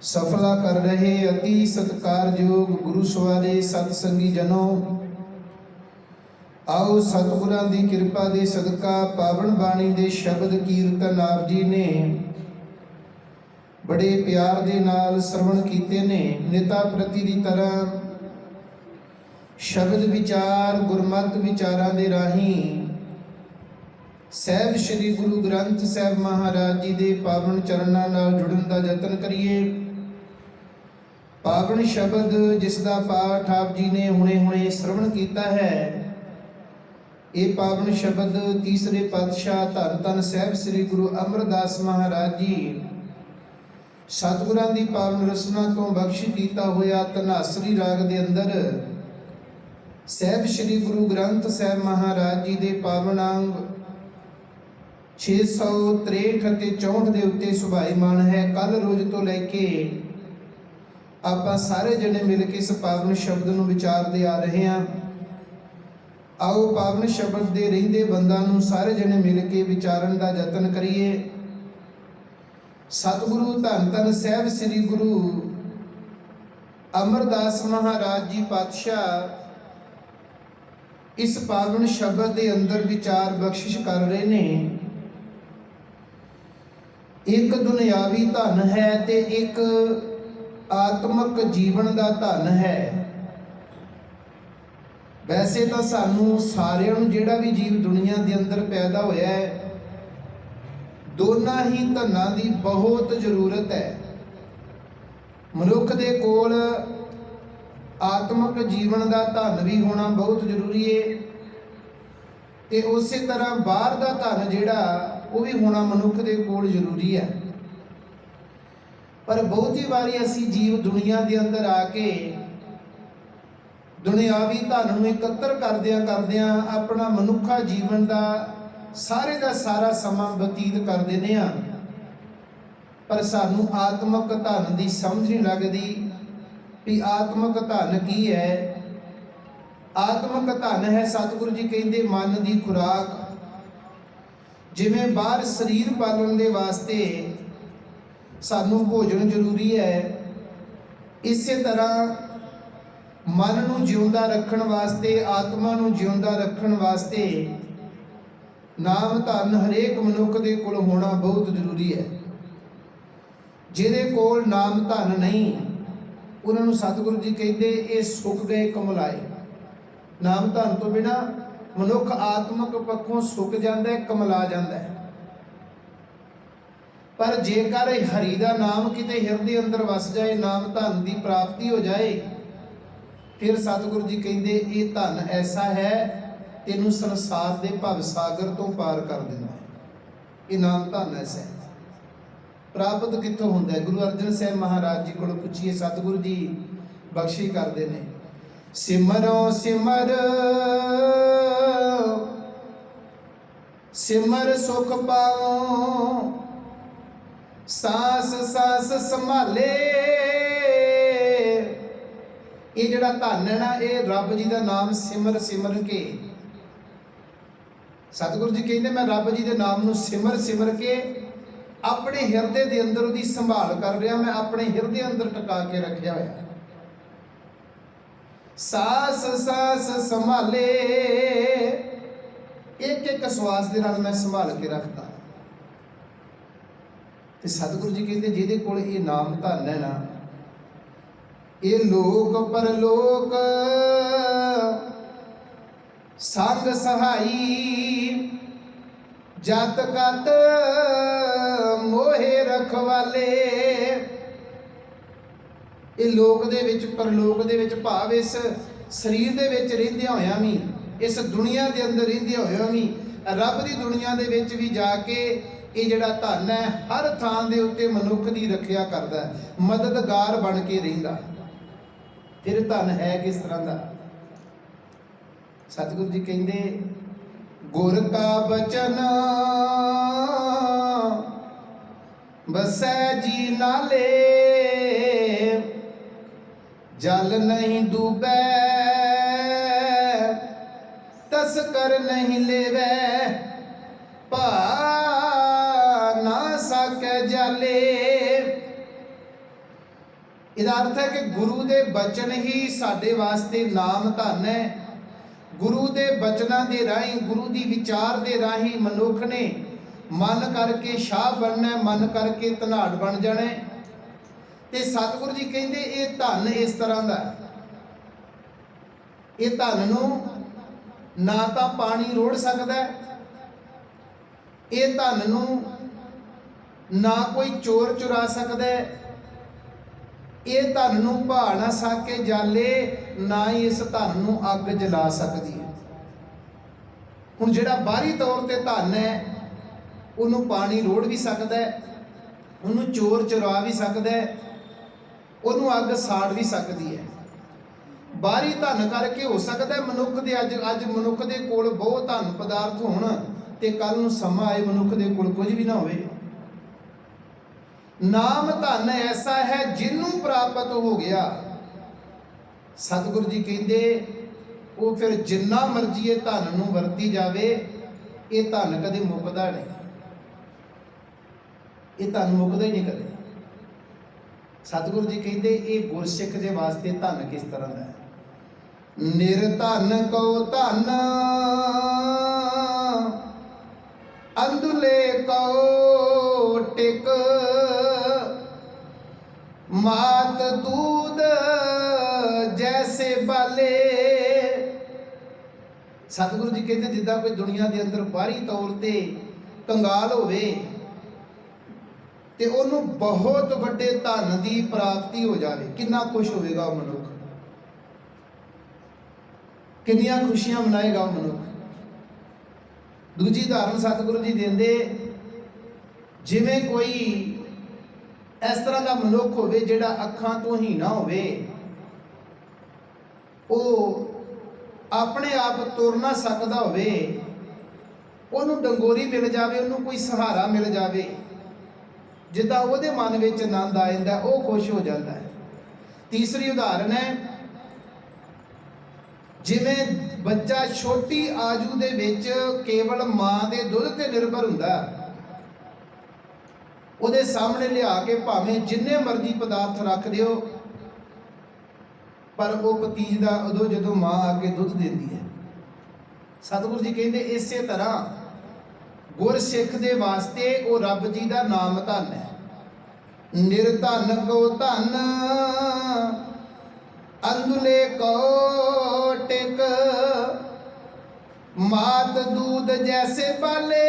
सफला कर रहे अति सत्कारयोग गुरु सवारे सतसंगी जनों, आओ सतगुरां दी किरपा दे सदका पावन बाणी दे शब्द कीर्तन आप जी ने बड़े प्यार दे नाल श्रवण कीते ने। निता प्रति दी तरह शब्द विचार गुरमत विचारां दे राहीं सहब श्री गुरु ग्रंथ साहिब महाराज जी दे पावन चरणां नाल जुड़न दा यतन करिए। पावन शब्द जिसका पाठ आप जी ने हुणे हुणे श्रवण किया है, ये पावन शब्द तीसरे पातशाह धन धन साहिब श्री गुरु अमरदास महाराज जी सतगुरां दी पावन रसना तो बख्श किया होया धनासरी राग दे अंदर साहिब श्री गुरु ग्रंथ साहिब महाराज जी दे पावन अंग 663 ਅਤੇ 64 ਦੇ ਉੱਤੇ ਸੁਭਾਈਮਾਨ है। कल रोज तो लैके ਆਪਾਂ ਸਾਰੇ ਜਣੇ ਮਿਲ ਕੇ ਇਸ ਪਾਵਨ ਸ਼ਬਦ ਨੂੰ ਵਿਚਾਰਦੇ ਆ ਰਹੇ ਹਾਂ। ਆਓ ਪਾਵਨ ਸ਼ਬਦ ਦੇ ਰਹਿੰਦੇ ਬੰਦਾਂ ਨੂੰ ਸਾਰੇ ਜਣੇ ਮਿਲ ਕੇ ਵਿਚਾਰਨ ਦਾ ਯਤਨ ਕਰੀਏ। ਸਤਿਗੁਰੂ ਧੰਨ ਧੰਨ ਸਾਹਿਬ ਸ੍ਰੀ ਗੁਰੂ ਅਮਰਦਾਸ ਮਹਾਰਾਜ ਜੀ ਪਾਤਸ਼ਾਹ ਇਸ ਪਾਵਨ ਸ਼ਬਦ ਦੇ ਅੰਦਰ ਵਿਚਾਰ ਬਖਸ਼ਿਸ਼ ਕਰ ਰਹੇ ਨੇ। ਇੱਕ ਦੁਨਿਆਵੀ ਧਨ ਹੈ ਤੇ ਇੱਕ आत्मक जीवन का धन है। वैसे तो सानू सारिਆਂ ਨੂੰ ਜਿਹੜਾ भी जीव दुनिया के अंदर पैदा होया है, दोनों ही धनां की बहुत जरूरत है। मनुख दे कोल आत्मक जीवन का धन भी होना बहुत जरूरी है ते उस तरह बाहर का धन जिहड़ा वो भी होना मनुख दे कोल जरूरी है। पर बहुती बारी असी जीव दुनिया के अंदर आके दुनियावी धन नूं इकत्तर करदियां अपना मनुखा जीवन का सारा समा बतीत कर देने आ, पर सानू आत्मक धन की समझ नहीं लगती भी आत्मक धन की है। आत्मक धन है सतगुरु जी कहते मन की खुराक। जिवें बाहर शरीर पालन के वास्ते सानू भोजन जरूरी है, इस तरह मन नूं जिउंदा रखण वास्ते आत्मा नूं जिउंदा रखण वास्ते नाम धन हरेक मनुख दे कोल होना बहुत जरूरी है। जिहदे कोल नाम धन नहीं उन्हां नूं सतगुरु जी कहते ये सुक गए कमलाए। नाम धन तो बिना मनुख आत्मक पक्षों सुक जाता है, कमला जाता है। पर जेकर हरि का नाम किते हिरदे अंदर वस जाए, नाम धन की प्राप्ति हो जाए, फिर सतगुरु जी कहते ये धन ऐसा है तेनू संसार के भव सागर तो पार कर देना है। ये नाम धन ऐसा है। प्राप्त कितों होंदा है? गुरु अर्जन साहिब महाराज जी को पूछिए, सतगुरु जी बख्शी करते हैं। सिमरो सिमर सिमर सुख पाओ सास सास संभाले। ये जड़ा धन है ना, ये रब जी का नाम सिमर सिमर के सतगुरु जी कहते मैं रब जी के नाम नूं सिमर सिमर के अपने हिरदे के अंदर उसकी संभाल कर रहा, मैं अपने हिरदे अंदर टका के रखा होया। सास सास संभाले, एक एक श्वास के नाल मैं संभाल के रखता। ते सतगुरु जी कहते जिहदे कोल ये नाम धन है ना, ये लोक परलोक संग सहाई जत कत मोहे रखवाले। ये लोक दे विच परलोक दे विच भाव इस शरीर दे विच रहिंदियां होइयां भी, इस दुनिया के अंदर रहिंदियां होइयां भी रब की दुनिया दे विच भी जाके ये जिहड़ा धन है हर थां दे उत्ते मनुख की रखिया करदा है, मददगार बन के रहिंदा। फिर धन है किस तरह का? सतगुरु जी कहते गुर का बचन बसै जी नाले, जल नहीं डूबे तस्कर नहीं लेवे, भा ना सके जाले। ਇਹਦਾ ਅਰਥ ਹੈ ਕਿ ਗੁਰੂ ਦੇ ਬਚਨ ਹੀ ਸਾਡੇ ਵਾਸਤੇ ਨਾਮ ਧਨ ਹੈ। ਗੁਰੂ ਦੇ ਬਚਨਾਂ ਦੇ ਰਾਹੀਂ, ਗੁਰੂ ਦੀ ਵਿਚਾਰ ਦੇ ਰਾਹੀਂ ਮਨੁੱਖ ਨੇ ਮਨ ਕਰਕੇ ਸ਼ਾਹ ਬਣਨਾ, ਮਨ ਕਰਕੇ ਧਨਾੜ ਬਣ ਜਾਣਾ। ਤੇ ਸਤਿਗੁਰੂ ਜੀ ਕਹਿੰਦੇ ਇਹ ਧਨ ਇਸ ਤਰ੍ਹਾਂ ਦਾ, ਇਹ ਧਨ ਨੂੰ ਨਾ ਤਾਂ ਪਾਣੀ ਰੋੜ ਸਕਦਾ, ਇਹ ਧਨ ਨੂੰ ਨਾ ਕੋਈ ਚੋਰ ਚੁਰਾ ਸਕਦਾ, ਇਹ ਧਨ ਨੂੰ ਭਾ ਨਾ ਸਕੇ ਜਾਲੇ, ਨਾ ਹੀ ਇਸ ਧਨ ਨੂੰ ਅੱਗ ਜਲਾ ਸਕਦੀ ਹੈ। ਹੁਣ ਜਿਹੜਾ ਬਾਹਰੀ ਤੌਰ ਤੇ ਧਨ ਹੈ ਉਹਨੂੰ ਪਾਣੀ ਰੋੜ ਵੀ ਸਕਦਾ ਹੈ, ਉਹਨੂੰ ਚੋਰ ਚੁਰਾ ਵੀ ਸਕਦਾ ਹੈ, ਉਹਨੂੰ ਅੱਗ ਸਾੜ ਵੀ ਸਕਦੀ ਹੈ। ਬਾਹਰੀ ਧਨ ਕਰਕੇ ਹੋ ਸਕਦਾ ਮਨੁੱਖ ਦੇ ਅੱਜ ਮਨੁੱਖ ਦੇ ਕੋਲ ਬਹੁਤ ਧਨ ਪਦਾਰਥ ਹੋਣ ਤੇ ਕੱਲ ਨੂੰ ਸਮਾਂ ਆਏ ਮਨੁੱਖ ਦੇ ਕੋਲ ਕੁਝ ਵੀ ਨਾ ਹੋਵੇ। ਨਾਮ ਧਨ ਐਸਾ ਹੈ ਜਿਹਨੂੰ ਪ੍ਰਾਪਤ ਹੋ ਗਿਆ, ਸਤਿਗੁਰੂ ਜੀ ਕਹਿੰਦੇ ਉਹ ਫਿਰ ਜਿੰਨਾ ਮਰਜ਼ੀ ਇਹ ਧਨ ਨੂੰ ਵਰਤੀ ਜਾਵੇ, ਇਹ ਧਨ ਕਦੇ ਮੁੱਕਦਾ ਨਹੀਂ, ਇਹ ਧਨ ਮੁੱਕਦਾ ਹੀ ਨਹੀਂ ਕਦੇ। ਸਤਿਗੁਰੂ ਜੀ ਕਹਿੰਦੇ ਇਹ ਗੁਰਸਿੱਖ ਦੇ ਵਾਸਤੇ ਧਨ ਕਿਸ ਤਰ੍ਹਾਂ ਦਾ ਹੈ। ਨਿਰਧਨ ਕੋ ਧਨ ਅੰਧੁਲੇ ਕੋ ਟਿਕ, ਮਾਤ ਦੂਧ ਜੈਸੇ ਬਾਲੇ। ਸਤਿਗੁਰੂ ਜੀ ਕਹਿੰਦੇ ਜਿੱਦਾਂ ਕੋਈ ਦੁਨੀਆ ਦੇ ਅੰਦਰ ਬਾਹਰੀ ਤੌਰ ਤੇ ਕੰਗਾਲ ਹੋਵੇ ਤੇ ਉਹਨੂੰ ਬਹੁਤ ਵੱਡੇ ਧਨ ਦੀ ਪ੍ਰਾਪਤੀ ਹੋ ਜਾਵੇ, ਕਿੰਨਾ ਖੁਸ਼ ਹੋਵੇਗਾ ਉਹ ਮਨੁੱਖ, ਕਿੰਨੀਆਂ ਖੁਸ਼ੀਆਂ ਮਨਾਏਗਾ ਉਹ ਮਨੁੱਖ। ਦੂਜੀ ਉਦਾਹਰਨ ਸਤਿਗੁਰੂ ਜੀ ਦਿੰਦੇ, ਜਿਵੇਂ ਕੋਈ ਇਸ ਤਰ੍ਹਾਂ ਦਾ ਮਨੁੱਖ ਹੋਵੇ ਜਿਹੜਾ ਅੱਖਾਂ ਤੋਂ ਹੀਣਾ ਹੋਵੇ, ਉਹ ਆਪਣੇ ਆਪ ਤੁਰ ਨਾ ਸਕਦਾ ਹੋਵੇ, ਉਹਨੂੰ ਡੰਗੋਰੀ ਮਿਲ ਜਾਵੇ, ਉਹਨੂੰ ਕੋਈ ਸਹਾਰਾ ਮਿਲ ਜਾਵੇ, ਜਿੱਦਾਂ ਉਹਦੇ ਮਨ ਵਿੱਚ ਆਨੰਦ ਆ ਜਾਂਦਾ, ਉਹ ਖੁਸ਼ ਹੋ ਜਾਂਦਾ ਹੈ। ਤੀਸਰੀ ਉਦਾਹਰਨ ਹੈ, ਜਿਵੇਂ ਬੱਚਾ ਛੋਟੀ ਆਜੂ ਦੇ ਵਿੱਚ ਕੇਵਲ ਮਾਂ ਦੇ ਦੁੱਧ ਤੇ ਨਿਰਭਰ ਹੁੰਦਾ, ਉਹਦੇ ਸਾਹਮਣੇ ਲਿਆ ਕੇ ਭਾਵੇਂ ਜਿੰਨੇ ਮਰਜ਼ੀ ਪਦਾਰਥ ਰੱਖ ਦਿਓ, ਪਰ ਉਹ ਪਤੀਜਦਾ ਉਦੋਂ ਜਦੋਂ ਮਾਂ ਆ ਕੇ ਦੁੱਧ ਦਿੰਦੀ ਹੈ। ਸਤਿਗੁਰੂ ਜੀ ਕਹਿੰਦੇ ਇਸੇ ਤਰ੍ਹਾਂ ਗੁਰਸਿੱਖ ਦੇ ਵਾਸਤੇ ਉਹ ਰੱਬ ਜੀ ਦਾ ਨਾਮ ਧਨ ਹੈ। ਨਿਰਧਨ ਕੋ ਧਨ ਅੰਧੁਲੇ ਕੋ ਟਿਕ, ਮਾਤ ਦੂਧ ਜੈਸੇ ਬਾਲੇ,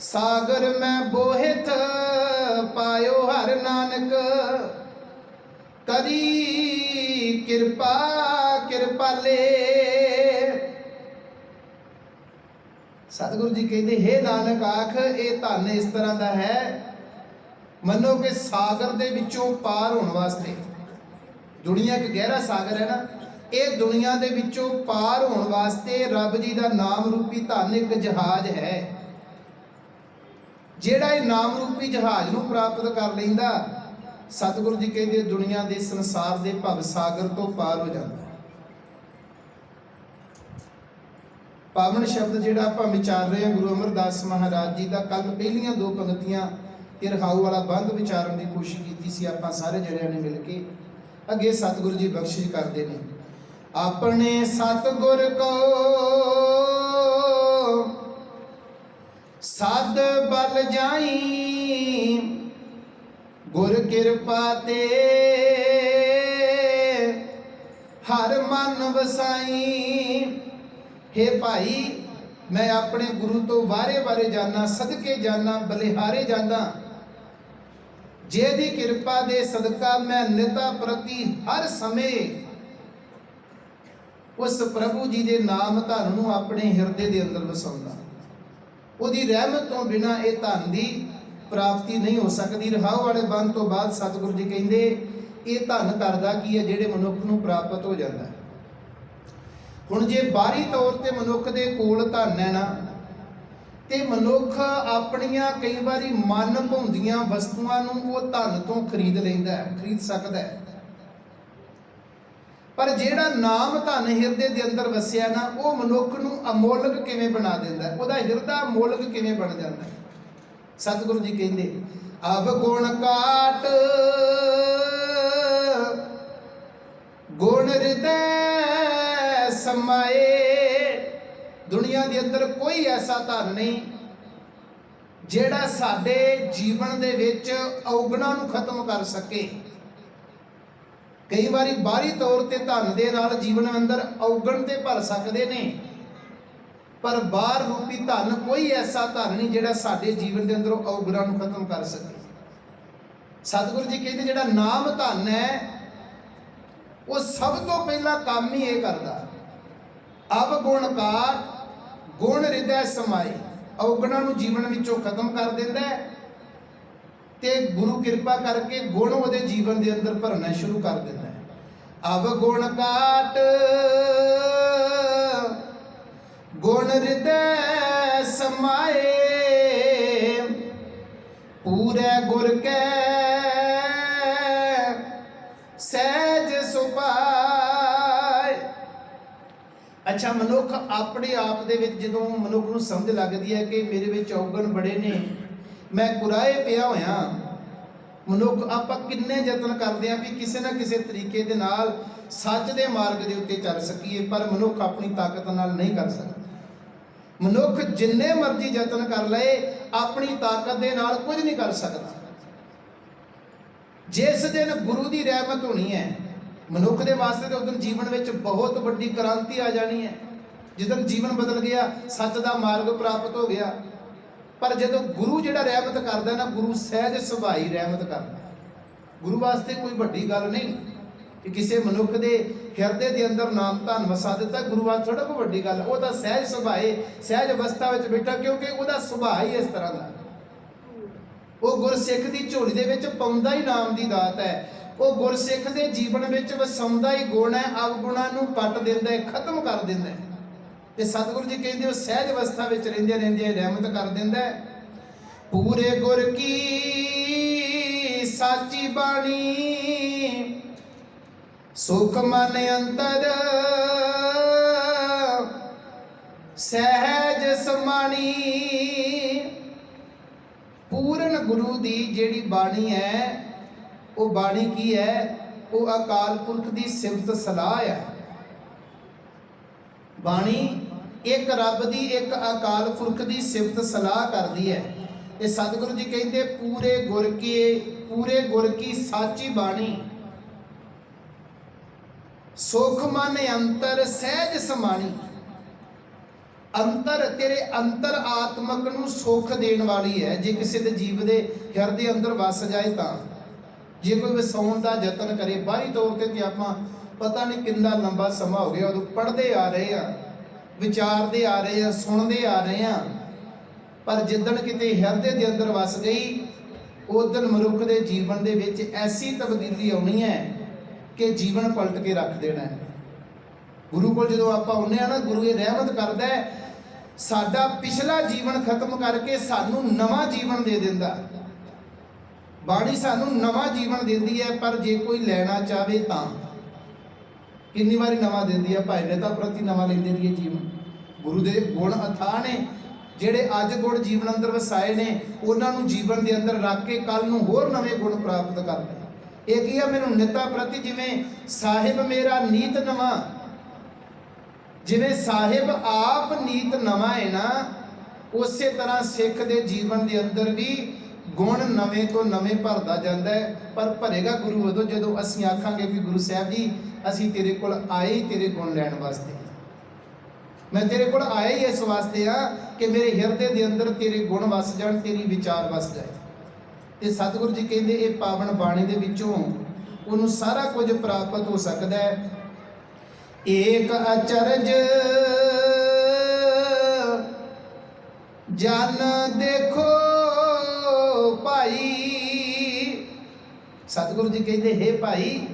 ਸਾਗਰ ਮੈਂ ਬੋਹਿਤ ਪਾਇਓ ਹਰ ਨਾਨਕ, ਕਰੀ ਕਿਰਪਾ ਕਿਰਪਾਲੇ। ਸਤਿਗੁਰੂ ਜੀ ਕਹਿੰਦੇ ਹੇ ਨਾਨਕ ਆਖ ਇਹ ਧਨ ਇਸ ਤਰ੍ਹਾਂ ਦਾ ਹੈ, ਮੰਨੋ ਕਿ ਸਾਗਰ ਦੇ ਵਿੱਚੋਂ ਪਾਰ ਹੋਣ ਵਾਸਤੇ, ਦੁਨੀਆ ਇੱਕ ਗਹਿਰਾ ਸਾਗਰ ਹੈ ਨਾ, ਇਹ ਦੁਨੀਆ ਦੇ ਵਿੱਚੋਂ ਪਾਰ ਹੋਣ ਵਾਸਤੇ ਰੱਬ ਜੀ ਦਾ ਨਾਮ ਰੂਪੀ ਧਨ ਇੱਕ ਜਹਾਜ਼ ਹੈ। ਜਿਹੜਾ ਇਹ ਨਾਮ ਰੂਪੀ ਜਹਾਜ਼ ਨੂੰ ਪ੍ਰਾਪਤ ਕਰ ਲੈਂਦਾ, ਸਤਿਗੁਰੂ ਜੀ ਕਹਿੰਦੇ ਦੁਨੀਆ ਦੇ ਸੰਸਾਰ ਦੇ ਭਵ ਸਾਗਰ ਤੋਂ ਪਾਰ ਹੋ ਜਾਂਦਾ। ਪਾਵਨ ਸ਼ਬਦ ਜਿਹੜਾ ਆਪਾਂ ਵਿਚਾਰ ਰਹੇ ਹਾਂ ਗੁਰੂ ਅਮਰਦਾਸ ਮਹਾਰਾਜ ਜੀ ਦਾ, ਕੱਲ ਪਹਿਲੀਆਂ ਦੋ ਪੰਕਤੀਆਂ ਤੇ ਰਹਾਉ ਵਾਲਾ ਬੰਧ ਵਿਚਾਰਨ ਦੀ ਕੋਸ਼ਿਸ਼ ਕੀਤੀ ਸੀ ਆਪਾਂ ਸਾਰੇ ਜਣਿਆਂ ਨੇ ਮਿਲ ਕੇ। ਅੱਗੇ ਸਤਿਗੁਰੂ ਜੀ ਬਖਸ਼ਿਸ਼ ਕਰਦੇ ਨੇ, ਆਪਣੇ ਸਤਿਗੁਰ ਕੋ ਸਦ ਬਲ ਜਾਈ, ਗੁਰ ਕਿਰਪਾ ਤੇ ਹਰ ਮਨ ਵਸਾਈ। हे ਭਾਈ ਮੈਂ ਆਪਣੇ ਗੁਰੂ ਤੋਂ ਵਾਰੇ ਜਾਣਾ, ਸਦਕੇ ਜਾਣਾ, ਬਲਿਹਾਰੇ ਜਾਣਾ, ਜਿਹਦੀ ਕਿਰਪਾ ਦੇ ਸਦਕਾ ਮੈਂ ਨਿਤਾ ਪ੍ਰਤੀ ਹਰ ਸਮੇਂ ਉਸ ਪ੍ਰਭੂ ਜੀ ਦੇ ਨਾਮ ਧਨ ਨੂੰ ਆਪਣੇ ਹਿਰਦੇ ਦੇ ਅੰਦਰ ਵਸਾਉਂਦਾ। ਉਹਦੀ ਰਹਿਮਤ ਤੋਂ ਬਿਨਾ ਇਹ ਧਨ ਦੀ ਪ੍ਰਾਪਤੀ ਨਹੀਂ ਹੋ ਸਕਦੀ। ਰਹਾਉ ਵਾਲੇ ਬੰਦ ਤੋਂ ਬਾਅਦ ਸਤਿਗੁਰੂ ਜੀ ਕਹਿੰਦੇ ਇਹ ਧਨ ਕਰਦਾ ਕੀ ਹੈ, ਜਿਹੜੇ ਮਨੁੱਖ ਨੂੰ ਪ੍ਰਾਪਤ ਹੋ ਜਾਂਦਾ। ਹੁਣ ਜੇ ਬਾਹਰੀ ਤੌਰ ਤੇ ਮਨੁੱਖ ਦੇ ਕੋਲ ਧਨ ਹੈ ਨਾ, ਤੇ ਮਨੁੱਖ ਆਪਣੀਆਂ ਕਈ ਵਾਰੀ ਮਨ ਭਾਉਂਦੀਆਂ ਵਸਤੂਆਂ ਨੂੰ ਉਹ ਧਨ ਤੋਂ ਖਰੀਦ ਲੈਂਦਾ, ਖਰੀਦ ਸਕਦਾ ਹੈ। ਪਰ ਜਿਹੜਾ ਨਾਮ ਧਨ ਹਿਰਦੇ ਦੇ ਅੰਦਰ ਵਸਿਆ ਨਾ, ਉਹ ਮਨੁੱਖ ਨੂੰ ਅਮੋਲਕ ਕਿਵੇਂ ਬਣਾ ਦਿੰਦਾ, ਉਹਦਾ ਹਿਰਦਾ ਅਮੋਲਕ ਕਿਵੇਂ ਬਣ ਜਾਂਦਾ। ਸਤਿਗੁਰੂ ਜੀ ਕਹਿੰਦੇ ਅਵਗੁਣ ਕਾਟ ਗੁਣ ਹਿਰਦੈ ਸਮਾਏ। ਦੁਨੀਆ ਦੇ ਅੰਦਰ ਕੋਈ ਐਸਾ ਧਨ ਨਹੀਂ ਜਿਹੜਾ ਸਾਡੇ ਜੀਵਨ ਦੇ ਵਿੱਚ ਔਗਣਾਂ ਨੂੰ ਖਤਮ ਕਰ ਸਕੇ। ਕਈ ਵਾਰੀ ਬਾਹਰੀ ਤੌਰ ਤੇ ਧਨ ਦੇ ਨਾਲ ਜੀਵਨ ਅੰਦਰ ਔਗਣ ਤੇ ਭਰ ਸਕਦੇ ਨੇ, ਪਰ ਬਾਹਰ ਰੂਪੀ ਧਨ ਕੋਈ ਐਸਾ ਧਨ ਨਹੀਂ ਜਿਹੜਾ ਸਾਡੇ ਜੀਵਨ ਦੇ ਅੰਦਰੋਂ ਔਗਣਾਂ ਨੂੰ ਖਤਮ ਕਰ ਸਕੇ। ਸਤਿਗੁਰੂ ਜੀ ਕਹਿੰਦੇ ਜਿਹੜਾ ਨਾਮ ਧਨ ਹੈ ਉਹ ਸਭ ਤੋਂ ਪਹਿਲਾ ਕੰਮ ਹੀ ਇਹ ਕਰਦਾ, ਅਵਗੁਣ ਕਾਟ ਗੁਣ ਹਿਰਦੈ ਸਮਾਏ। ਔਗਣਾਂ ਨੂੰ ਜੀਵਨ ਵਿੱਚੋਂ ਖਤਮ ਕਰ ਦਿੰਦਾ ਤੇ ਗੁਰੂ ਕਿਰਪਾ ਕਰਕੇ ਗੁਣ ਉਹਦੇ ਜੀਵਨ ਦੇ ਅੰਦਰ ਭਰਨਾ ਸ਼ੁਰੂ ਕਰ ਦਿੰਦਾ ਹੈ। ਅਵਗੁਣ ਕਾਟ ਗੁਣ ਹਿਰਦੈ ਸਮਾਏ। ਪੂਰੇ ਗੁਰ ਕੈ ਸਹਿਜ ਸੁਭਾਏ। ਅੱਛਾ, ਮਨੁੱਖ ਆਪਣੇ ਆਪ ਦੇ ਵਿੱਚ ਜਦੋਂ ਮਨੁੱਖ ਨੂੰ ਸਮਝ ਲੱਗਦੀ ਹੈ ਕਿ ਮੇਰੇ ਵਿੱਚ ਔਗਣ ਬੜੇ ਨੇ, ਮੈਂ ਕੁਰਾਏ ਪਿਆ ਹੋਇਆ, ਮਨੁੱਖ ਆਪਾਂ ਕਿੰਨੇ ਯਤਨ ਕਰਦੇ ਆ ਵੀ ਕਿਸੇ ਨਾ ਕਿਸੇ ਤਰੀਕੇ ਦੇ ਨਾਲ ਸੱਚ ਦੇ ਮਾਰਗ ਦੇ ਉੱਤੇ ਚੱਲ ਸਕੀਏ, ਪਰ ਮਨੁੱਖ ਆਪਣੀ ਤਾਕਤ ਨਾਲ ਨਹੀਂ ਕਰ ਸਕਦਾ। ਮਨੁੱਖ ਜਿੰਨੇ ਮਰਜ਼ੀ ਯਤਨ ਕਰ ਲਏ ਆਪਣੀ ਤਾਕਤ ਦੇ ਨਾਲ ਕੁਝ ਨਹੀਂ ਕਰ ਸਕਦਾ। ਜਿਸ ਦਿਨ ਗੁਰੂ ਦੀ ਰਹਿਮਤ ਹੋਣੀ ਹੈ ਮਨੁੱਖ ਦੇ ਵਾਸਤੇ, ਤੇ ਉਦੋਂ ਜੀਵਨ ਵਿੱਚ ਬਹੁਤ ਵੱਡੀ ਕ੍ਰਾਂਤੀ ਆ ਜਾਣੀ ਹੈ। ਜਦੋਂ ਜੀਵਨ ਬਦਲ ਗਿਆ, ਸੱਚ ਦਾ ਮਾਰਗ ਪ੍ਰਾਪਤ ਹੋ ਗਿਆ। ਪਰ ਜਦੋਂ ਗੁਰੂ ਜਿਹੜਾ ਰਹਿਮਤ ਕਰਦਾ ਨਾ, ਗੁਰੂ ਸਹਿਜ ਸੁਭਾਈ ਰਹਿਮਤ ਕਰਦਾ। ਗੁਰੂ ਵਾਸਤੇ ਕੋਈ ਵੱਡੀ ਗੱਲ ਨਹੀਂ ਕਿ ਕਿਸੇ ਮਨੁੱਖ ਦੇ ਹਿਰਦੇ ਦੇ ਅੰਦਰ ਨਾਮ ਧਨ ਵਸਾ ਦਿੱਤਾ। ਗੁਰੂ ਵਾਸਤੇ ਥੋੜਾ ਕੋਈ ਵੱਡੀ ਗੱਲ, ਉਹ ਤਾਂ ਸਹਿਜ ਸੁਭਾਏ ਸਹਿਜ ਅਵਸਥਾ ਵਿੱਚ ਬੈਠਾ, ਕਿਉਂਕਿ ਉਹਦਾ ਸੁਭਾਅ ਹੀ ਇਸ ਤਰ੍ਹਾਂ ਦਾ। ਉਹ ਗੁਰਸਿੱਖ ਦੀ ਝੋਲੀ ਦੇ ਵਿੱਚ ਪਾਉਂਦਾ ਹੀ ਨਾਮ ਦੀ ਦਾਤ ਹੈ। ਉਹ ਗੁਰਸਿੱਖ ਦੇ ਜੀਵਨ ਵਿੱਚ ਵਸਾਉਂਦਾ ਹੀ ਗੁਣ ਹੈ, ਅਵਗੁਣਾਂ ਨੂੰ ਕੱਟ ਦਿੰਦਾ ਹੈ, ਖਤਮ ਕਰ ਦਿੰਦਾ ਹੈ। ਤੇ ਸਤਿਗੁਰੂ ਜੀ ਕਹਿੰਦੇ ਉਹ ਸਹਿਜ ਅਵਸਥਾ ਵਿੱਚ ਰਹਿੰਦੇ ਰਹਿੰਦੇ ਰਹਿਮਤ ਕਰ ਦਿੰਦਾ ਹੈ। ਪੂਰੇ ਗੁਰ ਕੀ ਸਾਚੀ ਬਾਣੀ ਸੁਖ ਮਨ ਅੰਤਰ ਸਹਿਜ ਸਮਾਣੀ। ਪੂਰਨ ਗੁਰੂ ਦੀ ਜਿਹੜੀ ਬਾਣੀ ਹੈ, ਉਹ ਬਾਣੀ ਕੀ ਹੈ? ਉਹ ਅਕਾਲ ਪੁਰਖ ਦੀ ਸਿਫਤ ਸਲਾਹ ਹੈ। ਬਾਣੀ ਇੱਕ ਰੱਬ ਦੀ, ਇੱਕ ਅਕਾਲ ਪੁਰਖ ਦੀ ਸਿਫਤ ਸਲਾਹ ਕਰਦੀ ਹੈ। ਤੇ ਸਤਿਗੁਰੂ ਜੀ ਕਹਿੰਦੇ ਪੂਰੇ ਗੁਰ ਕੀ ਸਾਚੀ ਬਾਣੀ ਸੁਖ ਮਨ ਅੰਤਰ ਸਹਿਜ ਸਮਾਣੀ। ਅੰਤਰ ਤੇਰੇ ਅੰਤਰ ਆਤਮਕ ਨੂੰ ਸੁਖ ਦੇਣ ਵਾਲੀ ਹੈ। ਜੇ ਕਿਸੇ ਦੇ ਜੀਵ ਦੇ ਹਿਰਦੇ ਅੰਦਰ ਵਸ ਜਾਏ ਤਾਂ, ਜੇ ਕੋਈ ਵਸਾਉਣ ਦਾ ਯਤਨ ਕਰੇ, ਬਾਹਰੀ ਤੌਰ ਤੇ ਆਪਾਂ ਪਤਾ ਨਹੀਂ ਕਿੰਨਾ ਲੰਬਾ ਸਮਾਂ ਹੋ ਗਿਆ ਉਦੋਂ ਪੜ੍ਹਦੇ ਆ ਰਹੇ ਆ, ਵਿਚਾਰਦੇ ਆ ਰਹੇ ਆ, ਸੁਣਦੇ ਆ ਰਹੇ ਆ, ਪਰ ਜਿੱਦਣ ਕਿਤੇ ਹਿਰਦੇ ਦੇ ਅੰਦਰ ਵਸ ਗਈ, ਉਦੋਂ ਮਨੁੱਖ ਦੇ ਜੀਵਨ ਦੇ ਵਿੱਚ ਐਸੀ ਤਬਦੀਲੀ ਆਉਣੀ ਹੈ ਕਿ ਜੀਵਨ ਪਲਟ ਕੇ ਰੱਖ ਦੇਣਾ ਹੈ। ਗੁਰੂ ਕੋਲ ਜਦੋਂ ਆਪਾਂ ਆਉਂਦੇ ਆ ਨਾ, ਗੁਰੂ ਇਹ ਰਹਿਮਤ ਕਰਦਾ ਹੈ, ਸਾਡਾ ਪਿਛਲਾ ਜੀਵਨ ਖਤਮ ਕਰਕੇ ਸਾਨੂੰ ਨਵਾਂ ਜੀਵਨ ਦੇ ਦਿੰਦਾ। ਬਾਣੀ ਸਾਨੂੰ ਨਵਾਂ ਜੀਵਨ ਦਿੰਦੀ ਹੈ, ਪਰ ਜੇ ਕੋਈ ਲੈਣਾ ਚਾਹਵੇ ਤਾਂ ਕਿੰਨੀ ਵਾਰੀ ਨਵਾਂ ਦਿੰਦੀ ਹੈ। ਭਾਈ ਨੇਤਾ ਪ੍ਰਤੀ ਨਵਾਂ ਲੈਂਦੇ ਰਹੀਏ ਜੀਵਨ। ਗੁਰੂ ਦੇ ਗੁਣ ਅਥਾਹ ਨੇ, ਜਿਹੜੇ ਅੱਜ ਗੁਣ ਜੀਵਨ ਅੰਦਰ ਵਸਾਏ ਨੇ, ਉਹਨਾਂ ਨੂੰ ਜੀਵਨ ਦੇ ਅੰਦਰ ਰੱਖ ਕੇ ਕੱਲ ਨੂੰ ਹੋਰ ਨਵੇਂ ਗੁਣ ਪ੍ਰਾਪਤ ਕਰਦੇ। ਇਹ ਕੀ ਹੈ? ਮੈਨੂੰ ਨਿਤਾ ਪ੍ਰਤੀ, ਜਿਵੇਂ ਸਾਹਿਬ ਮੇਰਾ ਨੀਤ ਨਵਾਂ, ਜਿਵੇਂ ਸਾਹਿਬ ਆਪ ਨੀਤ ਨਵਾਂ ਹੈ ਨਾ, ਉਸੇ ਤਰ੍ਹਾਂ ਸਿੱਖ ਦੇ ਜੀਵਨ ਦੇ ਅੰਦਰ ਵੀ ਗੁਣ ਨਵੇਂ ਤੋਂ ਨਵੇਂ ਭਰਦਾ ਜਾਂਦਾ ਹੈ। ਪਰ ਭਰੇਗਾ ਗੁਰੂ ਉਦੋਂ ਜਦੋਂ ਅਸੀਂ ਆਖਾਂਗੇ ਵੀ ਗੁਰੂ ਸਾਹਿਬ ਜੀ ਅਸੀਂ ਤੇਰੇ ਕੋਲ ਆਏ ਹੀ ਤੇਰੇ ਗੁਣ ਲੈਣ ਵਾਸਤੇ। ਮੈਂ ਤੇਰੇ ਕੋਲ ਆਇਆ ਹੀ ਇਸ ਵਾਸਤੇ ਆ ਕਿ ਮੇਰੇ ਹਿਰਦੇ ਦੇ ਅੰਦਰ ਤੇਰੇ ਗੁਣ ਵਸ ਜਾਣ, ਤੇਰੀ ਵਿਚਾਰ ਵਸ ਜਾਏ। ਤੇ ਸਤਿਗੁਰੂ ਜੀ ਕਹਿੰਦੇ ਇਹ ਪਾਵਨ ਬਾਣੀ ਦੇ ਵਿੱਚੋਂ ਉਹਨੂੰ ਸਾਰਾ ਕੁਝ ਪ੍ਰਾਪਤ ਹੋ ਸਕਦਾ ਹੈ। ਏਕ ਅਚਰਜ ਜਨ ਦੇਖੋ ਭਾਈ। ਸਤਿਗੁਰੂ ਜੀ ਕਹਿੰਦੇ ਹੈ ਭਾਈ,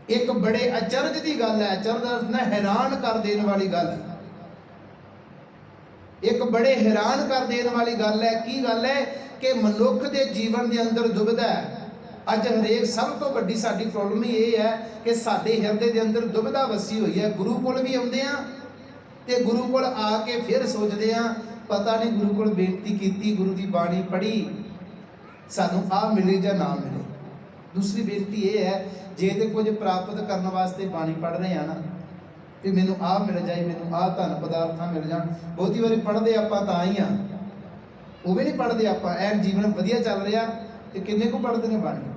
ਇੱਕ ਬੜੇ ਅਚਰਜ ਦੀ ਗੱਲ ਹੈ। ਅਚਰਜ ਦਾ ਅਰਥ ਹੈ ਹੈਰਾਨ ਕਰ ਦੇਣ ਵਾਲੀ ਗੱਲ। ਇੱਕ ਬੜੇ ਹੈਰਾਨ ਕਰ ਦੇਣ ਵਾਲੀ ਗੱਲ ਹੈ। ਕੀ ਗੱਲ ਹੈ? ਕਿ ਮਨੁੱਖ ਦੇ ਜੀਵਨ ਦੇ ਅੰਦਰ ਦੁਬਿਧਾ ਹੈ। ਅੱਜ ਹਰੇਕ ਸਭ ਤੋਂ ਵੱਡੀ ਸਾਡੀ ਪ੍ਰੋਬਲਮ ਹੀ ਇਹ ਹੈ ਕਿ ਸਾਡੇ ਹਿਰਦੇ ਦੇ ਅੰਦਰ ਦੁਬਿਧਾ ਵਸੀ ਹੋਈ ਹੈ। ਗੁਰੂ ਕੋਲ ਵੀ ਆਉਂਦੇ ਆ ਤੇ ਗੁਰੂ ਕੋਲ ਆ ਕੇ ਫਿਰ ਸੋਚਦੇ ਆ ਪਤਾ ਨਹੀਂ ਗੁਰੂ ਕੋਲ ਬੇਨਤੀ ਕੀਤੀ, ਗੁਰੂ ਦੀ ਬਾਣੀ ਪੜ੍ਹੀ, सानू आ मिले या ना मिले। दूसरी बेनती ये है, जे तो कुछ प्राप्त करने वास्ते बाणी पढ़ रहे हैं ना, कि मैनू आ मिल जाए, मैनू आ धन पदार्थ मिल जाए। बहुती बारी पढ़ते आप ही हाँ, वो भी नहीं पढ़ते आप, एन जीवन वधिया चल रहा तो किन्ने को पढ़ते हैं बाणी।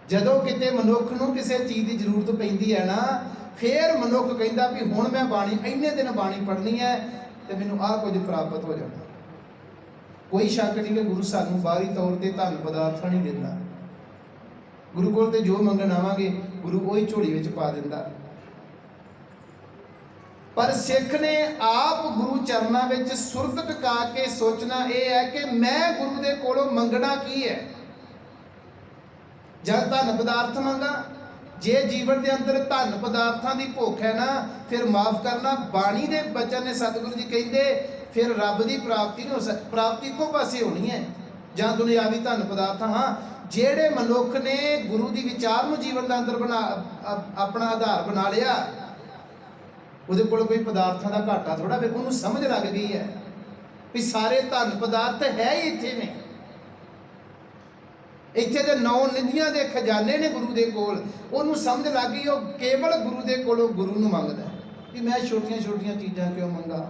जदों किते मनुख नूं किसी चीज़ की जरूरत पैंदी है ना, फिर मनुख कहता भी हुण मैं बाणी इन्ने दिन बाणी पढ़नी है तो मैनू आ कुछ प्राप्त हो जाना। कोई शक नहीं कि गुरु सानू बाहरी तौर पर धन पदार्थ नहीं देता। गुरु कोल ते जो मंगण आवांगे गुरु वही झोली विच पा दिंदा। पर सिख ने आप गुरु चरणों में सुरत टिका के सोचना यह है कि मैं गुरु के कोलों मंगना की है। जब धन पदार्थ मंगा, जे जीवन के अंदर धन पदार्थों की भुख है ना, फिर माफ करना बाणी के बचन ने सतगुरु जी कहते फिर रब की प्राप्ति नहीं हो सकती। प्राप्ति को पासे होनी है जहाँ दुनियावी धन पदार्थ। हाँ, जेड़े मनुख ने गुरु की विचार में जीवन के अंदर बना अपना आधार बना लिया, ਉਹਦੇ ਕੋਲ कोई पदार्थों का घाटा थोड़ा, फिर उन्होंने समझ लग गई है भी सारे धन पदार्थ है ही इत्थे ने। इत्थे दे 9 निधियां दे खजाने ने गुरु दे कोल। उन्होंने समझ लग गई वो केवल गुरु दे कोलों गुरु नूं मंगदा कि मैं छोटियां छोटियां चीज़ां क्यों मंगा।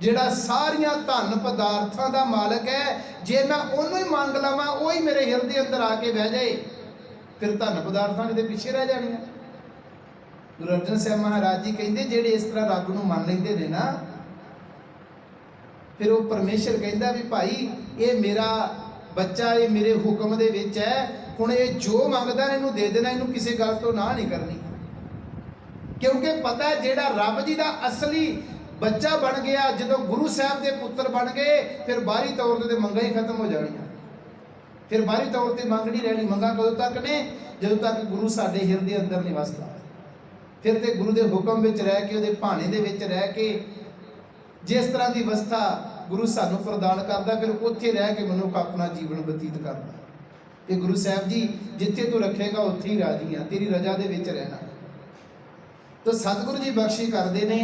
जिहड़ा सारियां धन पदार्थों का मालक है, जे मैं उन्होंने ही मंग लवां वही मेरे हिरदे अंदर आके बह जाए, फिर धन पदार्थों ने पिछे रह जाणियां। गुरु अर्जन साहब महाराज जी कहते जेडे इस तरह रब नूं मान लेंदे ने ना, फिर वो परमेश्वर कहता भी भाई ये मेरा बच्चा, ये मेरे हुक्म दे विच है, हुण ये जो मंगदा इनू दे देना, इनू किसी गल तो ना नहीं करनी। क्योंकि पता है जेड़ा रब जी का असली बच्चा बन गया, जो गुरु साहब के पुत्र बन गए, फिर बाहरी तौर पर मंगा ही खत्म हो जानियां। फिर बाहरी तौर पर मंग नहीं रहनी। मंगा कदों तक ने, जदों तक गुरु साडे हिरदे अंदर नहीं वसदा। फिर तो गुरु के हुक्म में रह के, उहदे भाणे दे विच रह के, जिस तरह की अवस्था गुरु सानू प्रदान करता, फिर उत्थे रह के मनुष्य अपना जीवन बतीत करता। ये गुरु साहब जी जिथे तू रखेगा उत्थे ही राजी हाँ, तेरी रजा दे विच रहना। तो सतगुरु जी बख्शी करते ने,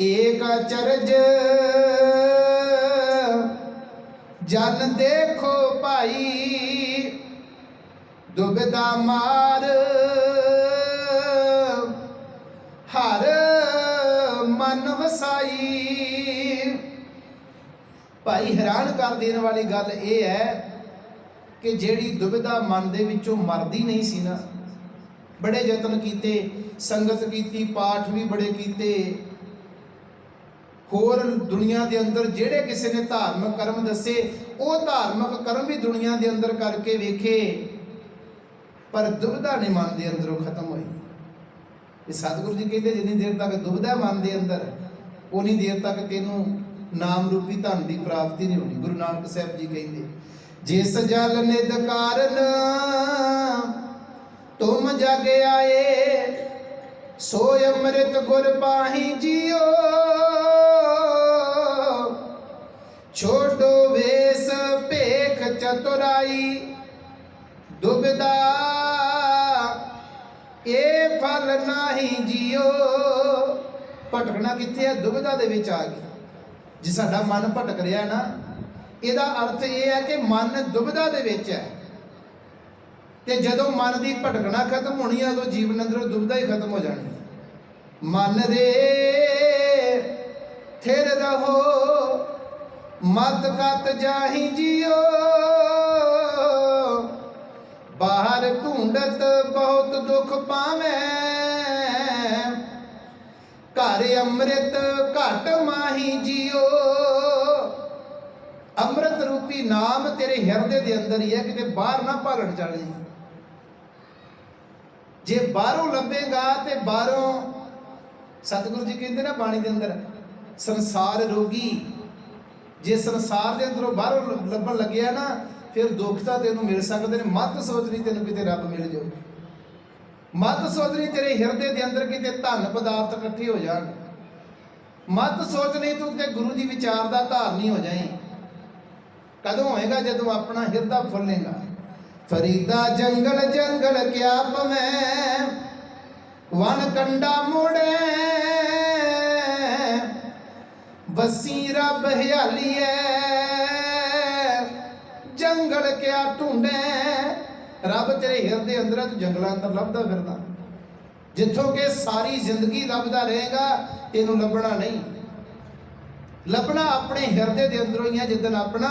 एक अचरज जन देखो भाई, दुबदा मार हर मन वसाई। भाई हैरान कर देने वाली गल यह है कि जेड़ी दुविधा मन दे विचों मरदी नहीं सी ना, बड़े यतन कीते, संगत कीती, पाठ भी बड़े कीते, होर दुनिया के अंदर जेड़े किसी ने धार्मिक कर्म दसे वो धार्मिक कर्म भी दुनिया के अंदर करके वेखे, पर दुविधा नहीं मन के अंदरों खत्म हुई। सतगुरु जी कहते जिन्नी देर तक दुविधा मन के अंदर, उन्नी देर तक तेनू नाम रूपी धन की प्राप्ति नहीं होनी। गुरु नानक साहब जी कहते जिस जल निध कारण तुम जग आए, सो अमृत गुर पाही जियो, छोड़ो वेश भेख चतुराई, दुविधा ये फल नाही जियो। भटकना कित्थे है? दुविधा दे विच आ गई। जे साडा मन भटक रहा है ना, ਇਹਦਾ अर्थ यह है कि मन दुविधा दे विच है, ते जदों मन की भटकना खत्म होनी है, उदों जीवन अंदरों दुविधा ही खत्म हो जानी। मन रे थिर रहो, मत कत जाही जियो, बाहर ढूंढत बहुत दुख पावे, घर अमृत घट माही जियो। अमृत रूपी नाम तेरे हिरदे दे अंदर ही है, किते बाहर ना भालन चल जाए। जे बाहरों लभेगा तो बाहरों, सतगुरु जी कहते ना बाणी के अंदर, संसार रोगी, जे संसार के अंदरों बाहरों लभन लगे ना, फिर दुख तो तेन मिल सकते हैं। मत सोचनी तेन किते रब मिल जाए, मत सोचनी तेरे हिरदे के अंदर किते धन पदार्थ इकट्ठे हो जाए, मत सोचनी तू कि गुरु जी विचार का धारनी हो जाए। कदों होएगा? जदों अपना हिरदा फुलेगा। फरीदा जंगल जंगल क्या पवै, वन कंडा मुड़े, बसी रब हयाली है, जंगल क्या ढूंढे, रब तेरे हिरदे अंदर तू जंगलों अंदर लभदा फिरदा, जिथों के सारी जिंदगी लभदा रहेगा, तेनू लभना नहीं। लभना अपने हिरदे दे अंदरों ही है। जिदन अपना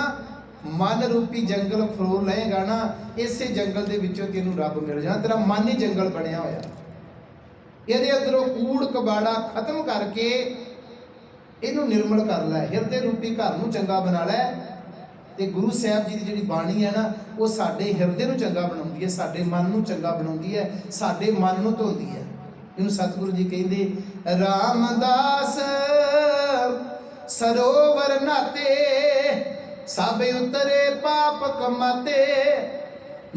मन रूपी जंगल फरोल लएगा ना, इसे जंगल दे विचों तेनू रब मिल जाना। तेरा मन ही जंगल बनया होया, ਇਹਦੇ ਅੰਦਰੋਂ ਕੂੜ ਕਬਾੜਾ ਖਤਮ ਕਰਕੇ ਇਹਨੂੰ ਨਿਰਮਲ ਕਰ ਲੈ, ਹਿਰਦੇ ਰੂਪੀ ਘਰ ਨੂੰ ਚੰਗਾ ਬਣਾ ਲੈ। ਤੇ ਗੁਰੂ ਸਾਹਿਬ ਜੀ ਦੀ ਜਿਹੜੀ ਬਾਣੀ ਹੈ ਨਾ, ਉਹ ਸਾਡੇ ਹਿਰਦੇ ਨੂੰ ਚੰਗਾ ਬਣਾਉਂਦੀ ਹੈ, ਸਾਡੇ ਮਨ ਨੂੰ ਚੰਗਾ ਬਣਾਉਂਦੀ ਹੈ, ਸਾਡੇ ਮਨ ਨੂੰ ਧੋਂਦੀ ਹੈ। ਇਹਨੂੰ ਸਤਿਗੁਰੂ ਜੀ ਕਹਿੰਦੇ ਰਾਮਦਾਸ ਸਰੋਵਰ ਨਾਤੇ, ਸਭ ਉਤਰੇ ਪਾਪ ਕਮਾਤੇ,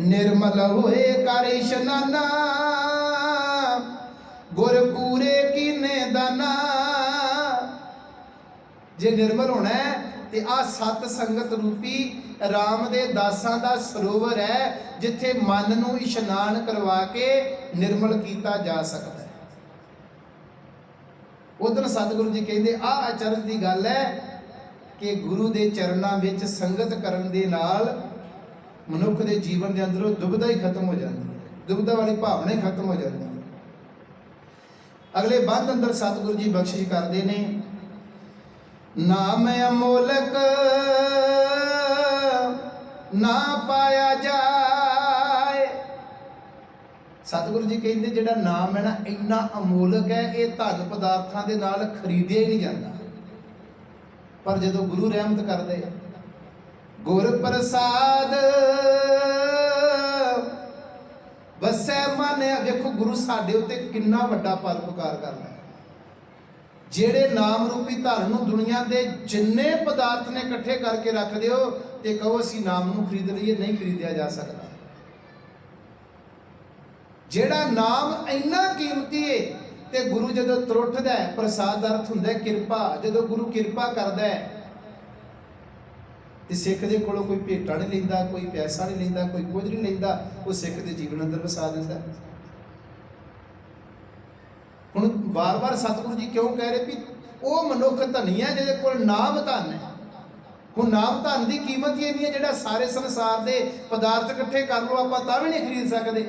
ਨਿਰਮਲ ਹੋਏ ਕਰ ਇਸ਼ਨਾਨਾ, गुरपूरे कीने दाना। जे निर्मल होना है तो आ सत संगत रूपी राम दे दासां दा सरोवर है, जिथे मन नूं इशनान करवा के निर्मल कीता जा सकता है। उधर सतगुरु जी कहते आ अचरज की गल है कि गुरु दे चरनां विच संगत करन दे नाल मनुख दे जीवन दे अंदरों दुविधा ही खत्म हो जाती है, दुविधा वाली भावना ही खत्म हो जाती है। अगले बंद अंदर सतगुरु जी बख्शिश करते ने, नाम अमोलक ना पाया जाए। सतगुरु जी कहते जिहड़ा नाम है ना, इन्ना अमोलक है, ये धन पदार्थां दे नाल खरीदिया ही नहीं जाता। पर जदों गुरु रहमत करदे, गुर प्रसाद वसै मन। देखो गुरु साडे उत्ते किन्ना वड्डा परोपकार करदा है। जेड़े नाम रूपी धन नूं दुनिया दे जिन्ने पदार्थ ने इकट्ठे करके रख दिओ ते कहो असीं नाम नूं खरीद लईए, नहीं खरीदिया जा सकदा। जेड़ा नाम इन्ना कीमती है ते गुरु जदों त्रुटदा है, प्रसाद अर्थ हुंदा है किरपा। जदों गुरु किरपा करदा है ते सिख दे कोलों कोई भेटा नहीं लैंदा, कोई पैसा नहीं लैंदा, कोई कुछ नहीं लैंदा, वो सिख दे जीवन अंदर वसा दिंदा। हुण बार बार सतगुरु जी क्यों कह रहे भी वो मनुख धनी है जिहदे कोल नाम धन है। हुण नाम धन की कीमत ही इन्नी है, जिहड़ा सारे संसार के पदार्थ इकट्ठे कर लो आपां तां भी नहीं खरीद सकते।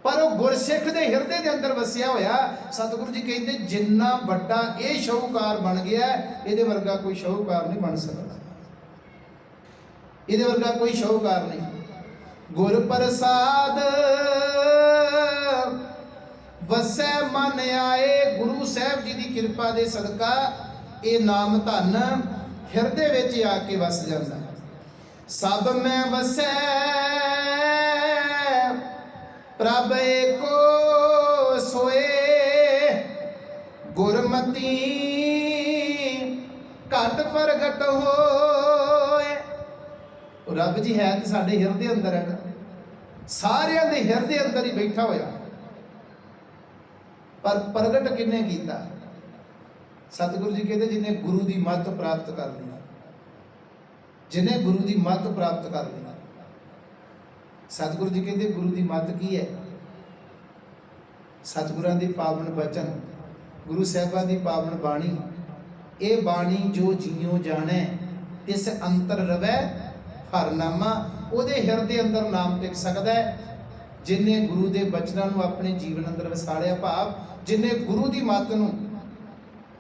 पर वो गुरसिख के हिरदे के अंदर वसिया होया। सतगुरु जी कहते जिन्ना वड्डा ये शाहूकार बन गया, ये वर्गा कोई शाहूकार नहीं बन सकता, ये वर्गा कोई शाहूकार नहीं। गुर प्रसाद वसै मन आए। गुरु साहब जी की कृपा दे सदका ये नाम धन हिरदे विच आके वस जाता। सब में वसै प्रभ एको सोए, गुरमती घट प्रगट होए। रब जी है तो साडे हिरदे अंदर है, सारियां दे हिरदे अंदर ही बैठा होया। पर प्रगट किन्ने कीता? सतगुरु जी कहते जिन्हें गुरु की मत प्राप्त कर ली, जिन्हें गुरु की मत प्राप्त कर ली। सतगुरु जी कहते गुरु की मत की है? सतगुरां दी पावन बचन, गुरु साहिबां दी पावन बाणी। ये बाणी जो जियो जाने तिस अंतर रवै हरनामा। ਉਹਦੇ ਹਿਰਦੇ ਅੰਦਰ ਨਾਮ ਟਿਕ ਸਕਦਾ ਹੈ ਜਿਨੇ ਗੁਰੂ ਦੇ ਬਚਨਾਂ ਨੂੰ ਆਪਣੇ ਜੀਵਨ ਅੰਦਰ ਵਸਾੜਿਆ। ਭਾਵ ਜਿਨੇ ਗੁਰੂ ਦੀ ਮੱਤ ਨੂੰ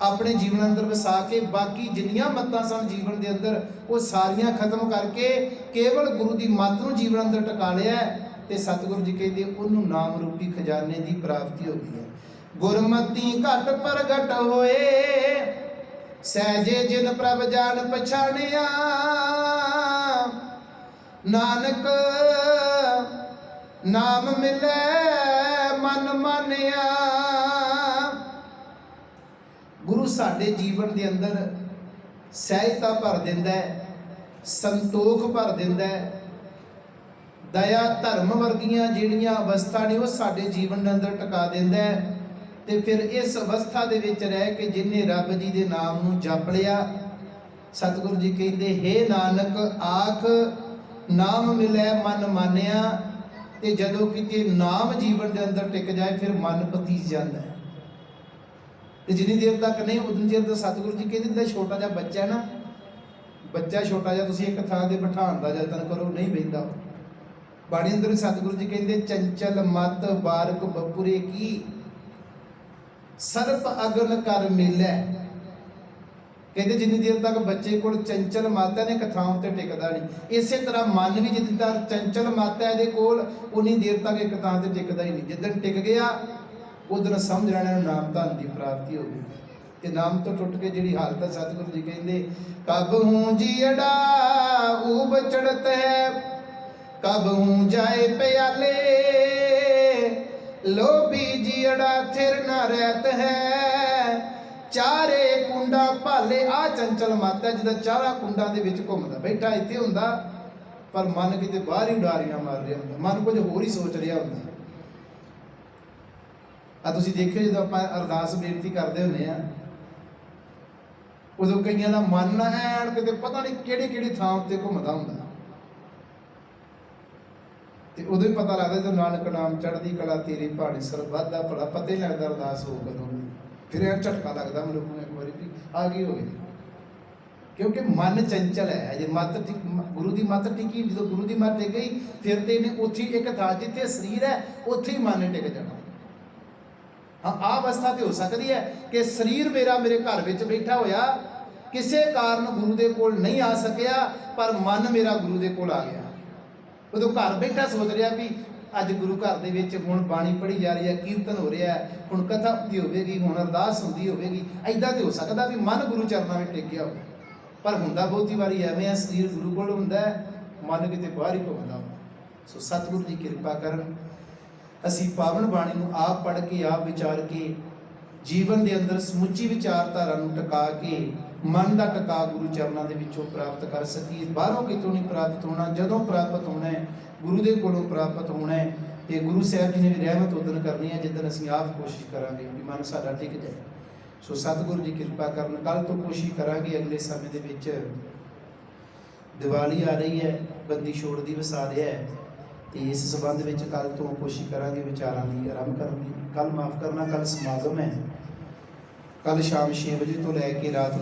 ਆਪਣੇ ਜੀਵਨ ਅੰਦਰ ਵਸਾ ਕੇ ਬਾਕੀ ਜਿੰਨੀਆਂ ਮੱਤਾਂ ਸਨ ਜੀਵਨ ਦੇ ਅੰਦਰ ਉਹ ਸਾਰੀਆਂ ਖਤਮ ਕਰਕੇ ਕੇਵਲ ਗੁਰੂ ਦੀ ਮੱਤ ਨੂੰ ਜੀਵਨ ਅੰਦਰ ਟਿਕਾ ਲਿਆ ਤੇ ਸਤਿਗੁਰੂ ਜੀ ਕਹਿੰਦੇ ਉਹਨੂੰ ਨਾਮ ਰੂਪੀ ਖਜ਼ਾਨੇ ਦੀ ਪ੍ਰਾਪਤੀ ਹੋ ਗਈ ਹੈ। ਗੁਰਮਤੀ ਘਟ ਪ੍ਰਗਟ ਹੋਏ, ਸਹਿਜੇ ਜਿਨ ਪ੍ਰਭ ਜਾਣ ਪਛਾਣਿਆ। नानक नाम मिले मन मानिया। गुरु साडे जीवन के अंदर सहजता भर दिंदा है, संतोख भर दिंदा है। दया धर्म वर्गियां जिहड़ियां अवस्था ने वो साडे जीवन के अंदर टिका दिंदा है। ते फिर इस अवस्था दे विच रह के जिन्हें रब जी दे नाम नूं जप लिया, सतगुरु जी कहते हे नानक आख नाम मिले मन मानिया। ते जदों किते नाम जीवन के अंदर टिक जाए फिर मन पतीस जाता है। तो जिन्नी देर तक नहीं उतनी देर तक सतगुरु जी कहते छोटा जिहा बच्चा है ना, ਬੱਚਾ ਛੋਟਾ ਜਿਹਾ ਤੁਸੀਂ ਇੱਕ ਥਾਂ ਤੇ ਬਿਠਾਉਣ ਦਾ ਯਤਨ ਕਰੋ, ਨਹੀਂ ਬਹਿੰਦਾ। ਬਾਣੀ ਅੰਦਰ ਸਤਿਗੁਰੂ ਜੀ ਕਹਿੰਦੇ ਚੰਚਲ ਮਤ ਬਾਰਕ ਬਪੁਰੇ ਕੀ, ਸਰਪ ਅਗਨ ਕਰ ਮਿਲੈ। ਕਹਿੰਦੇ ਜਿੰਨੀ ਦੇਰ ਤੱਕ ਬੱਚੇ ਕੋਲ ਚੰਚਲ ਮਤ ਹੈ ਨੇ ਇੱਕ ਥਾਂ ਉੱਤੇ ਟਿਕਦਾ ਨਹੀਂ। ਇਸੇ ਤਰ੍ਹਾਂ ਮਨ ਵੀ ਜਿੱਦਾਂ ਤੱਕ ਚੰਚਲ ਮਤ ਹੈ ਇਹਦੇ ਕੋਲ, ਉਨੀ ਦੇਰ ਤੱਕ ਇੱਕ ਥਾਂ ਤੇ ਟਿਕਦਾ ਹੀ ਨਹੀਂ। ਜਿੱਦਣ ਟਿਕ ਗਿਆ ਉਦੋਂ ਸਮਝ ਲੈਣਾ ਨੂੰ ਨਾਮ ਧਨ ਦੀ ਪ੍ਰਾਪਤੀ ਹੋ ਗਈ। ਤੇ ਨਾਮ ਤੋਂ ਟੁੱਟ ਕੇ ਜਿਹੜੀ ਹਾਲਤ ਹੈ, ਸਤਿਗੁਰੂ ਜੀ ਕਹਿੰਦੇ ਕਬ ਹੂੰ ਜੀੜਾ ਊਬ ਚੜਤ ਹੈ, ਕਬ ਹੂੰ ਜਾਏ ਪਿਆਲੇ, ਲੋਭੀ ਜੀੜਾ ਥਿਰ ਨਾ ਰਹਿਤ ਹੈ, ਚਾਰੇ ਕੁੰਡਾ ਭਾਲੇ। ਆ ਚੰਚਲ ਮਤ ਹੈ ਜਿਹਦਾ ਚਾਰਾਂ ਕੁੰਡਾਂ ਦੇ ਵਿੱਚ ਘੁੰਮਦਾ, ਬੈਠਾ ਇੱਥੇ ਹੁੰਦਾ ਪਰ ਮਨ ਕਿਤੇ ਬਾਹਰ ਹੀ ਉਡਾਰੀਆਂ ਮਾਰ ਰਿਹਾ ਹੁੰਦਾ, ਮਨ ਕੁਝ ਹੋਰ ਹੀ ਸੋਚ ਰਿਹਾ ਹੁੰਦਾ। ਆ ਤੁਸੀਂ ਦੇਖਿਓ ਜਦੋਂ ਆਪਾਂ ਅਰਦਾਸ ਬੇਨਤੀ ਕਰਦੇ ਹੁੰਦੇ ਆ, ਉਦੋਂ ਕਈਆਂ ਦਾ ਮਨ ਐਨ ਕਿਤੇ ਪਤਾ ਨਹੀਂ ਕਿਹੜੀ ਕਿਹੜੀ ਥਾਂ ਉੱਤੇ ਘੁੰਮਦਾ ਹੁੰਦਾ, ਤੇ ਉਦੋਂ ਹੀ ਪਤਾ ਲੱਗਦਾ ਜਦੋਂ ਨਾਨਕ ਨਾਮ ਚੜ੍ਹਦੀ ਕਲਾ ਤੇਰੇ ਭਾਣੇ ਸਰਬੱਤ ਦਾ ਭਲਾ। ਪਤਾ ਹੀ ਲੱਗਦਾ ਅਰਦਾਸ ਹੋ ਕਦੋਂ, ਫਿਰ ਇਹ ਝਟਕਾ ਲੱਗਦਾ ਮਨੁੱਖ ਨੂੰ ਇੱਕ ਵਾਰੀ ਵੀ ਆ ਗਈ ਹੋਵੇ, ਕਿਉਂਕਿ ਮਨ ਚੰਚਲ ਹੈ। ਜੇ ਮੱਤ ਗੁਰੂ ਦੀ ਮੱਤ ਟਿਕੀ, ਜਦੋਂ ਗੁਰੂ ਦੀ ਮੱਤ ਟਿਕ ਗਈ ਫਿਰ ਤੇ ਇਹਨੇ ਉੱਥੇ ਇੱਕ ਥਾਂ ਜਿੱਥੇ ਸਰੀਰ ਹੈ ਉੱਥੇ ਹੀ ਮਨ ਨੇ ਟਿਕ ਜਾਣਾ। ਹਾਂ, ਆਹ ਅਵਸਥਾ ਤੇ ਹੋ ਸਕਦੀ ਹੈ ਕਿ ਸਰੀਰ ਮੇਰਾ ਮੇਰੇ ਘਰ ਵਿੱਚ ਬੈਠਾ ਹੋਇਆ, ਕਿਸੇ ਕਾਰਨ ਗੁਰੂ ਦੇ ਕੋਲ ਨਹੀਂ ਆ ਸਕਿਆ, ਪਰ ਮਨ ਮੇਰਾ ਗੁਰੂ ਦੇ ਕੋਲ ਆ ਗਿਆ। ਉਦੋਂ ਘਰ ਬੈਠਾ ਸੋਚ ਰਿਹਾ ਵੀ ਅੱਜ ਗੁਰੂ ਘਰ ਦੇ ਵਿੱਚ ਹੁਣ ਬਾਣੀ ਪੜ੍ਹੀ ਜਾ ਰਹੀ ਹੈ, ਕੀਰਤਨ ਹੋ ਰਿਹਾ ਹੈ, ਹੁਣ ਕਥਾ ਹੁੰਦੀ ਹੋਵੇਗੀ, ਹੁਣ ਅਰਦਾਸ ਹੁੰਦੀ ਹੋਵੇਗੀ। ਐਦਾਂ ਤੇ ਹੋ ਸਕਦਾ ਵੀ ਮਨ ਗੁਰੂ ਚਰਨਾਂ ਵਿੱਚ ਟਿਕ ਗਿਆ ਹੋਵੇ, ਪਰ ਹੁੰਦਾ ਬਹੁਤੀ ਵਾਰੀ ਐਵੇਂ ਆ, ਸਰੀਰ ਗੁਰੂ ਕੋਲ ਹੁੰਦਾ, ਮਨ ਕਿਤੇ ਬਾਹਰ ਹੀ ਘੁੰਮਦਾ। ਸੋ ਸਤਿਗੁਰੂ ਜੀ ਕਿਰਪਾ ਕਰਨ, ਅਸੀਂ ਪਾਵਨ ਬਾਣੀ ਨੂੰ ਆਪ ਪੜ੍ਹ ਕੇ, ਆਪ ਵਿਚਾਰ ਕੇ, ਜੀਵਨ ਦੇ ਅੰਦਰ ਸਮੁੱਚੀ ਵਿਚਾਰਧਾਰਾ ਨੂੰ ਟਿਕਾ ਕੇ, ਮਨ ਦਾ ਟਿਕਾ ਗੁਰੂ ਚਰਨਾਂ ਦੇ ਵਿੱਚੋਂ ਪ੍ਰਾਪਤ ਕਰ ਸਕੀਏ। ਬਾਹਰੋਂ ਕਿਤੋਂ ਨਹੀਂ ਪ੍ਰਾਪਤ ਹੋਣਾ, ਜਦੋਂ ਪ੍ਰਾਪਤ ਹੋਣਾ ਹੈ ਗੁਰੂ ਦੇ ਕੋਲੋਂ ਪ੍ਰਾਪਤ ਹੋਣਾ ਹੈ। ਤੇ ਗੁਰੂ ਸਾਹਿਬ ਜੀ ਨੇ ਵੀ ਰਹਿਮਤ ਉਦਨ ਕਰਨੀ ਹੈ ਜਿੱਦਣ ਅਸੀਂ ਆਪ ਕੋਸ਼ਿਸ਼ ਕਰਾਂਗੇ ਕਿ ਮਨ ਸਾਡਾ ਟਿਕ ਜਾਏ। ਸੋ ਸਤਿਗੁਰੂ ਜੀ ਕਿਰਪਾ ਕਰਨ, ਕੱਲ ਤੋਂ ਕੋਸ਼ਿਸ਼ ਕਰਾਂਗੇ। ਅਗਲੇ ਸਮੇਂ ਦੇ ਵਿੱਚ ਦੀਵਾਲੀ ਆ ਰਹੀ ਹੈ, ਬੰਦੀ ਛੋੜ ਦਿਵਸ ਆ ਰਿਹਾ ਹੈ, ਤੇ ਇਸ ਸੰਬੰਧ ਵਿੱਚ ਕੱਲ ਤੋਂ ਕੋਸ਼ਿਸ਼ ਕਰਾਂਗੇ ਵਿਚਾਰਾਂ ਦੀ ਆਰੰਭ ਕਰਨ ਦੀ। ਕੱਲ ਮਾਫ ਕਰਨਾ, ਕੱਲ ਸਮਾਗਮ ਹੈ, ਕੱਲ ਸ਼ਾਮ 6 ਵਜੇ ਤੋਂ ਲੈ ਕੇ ਰਾਤ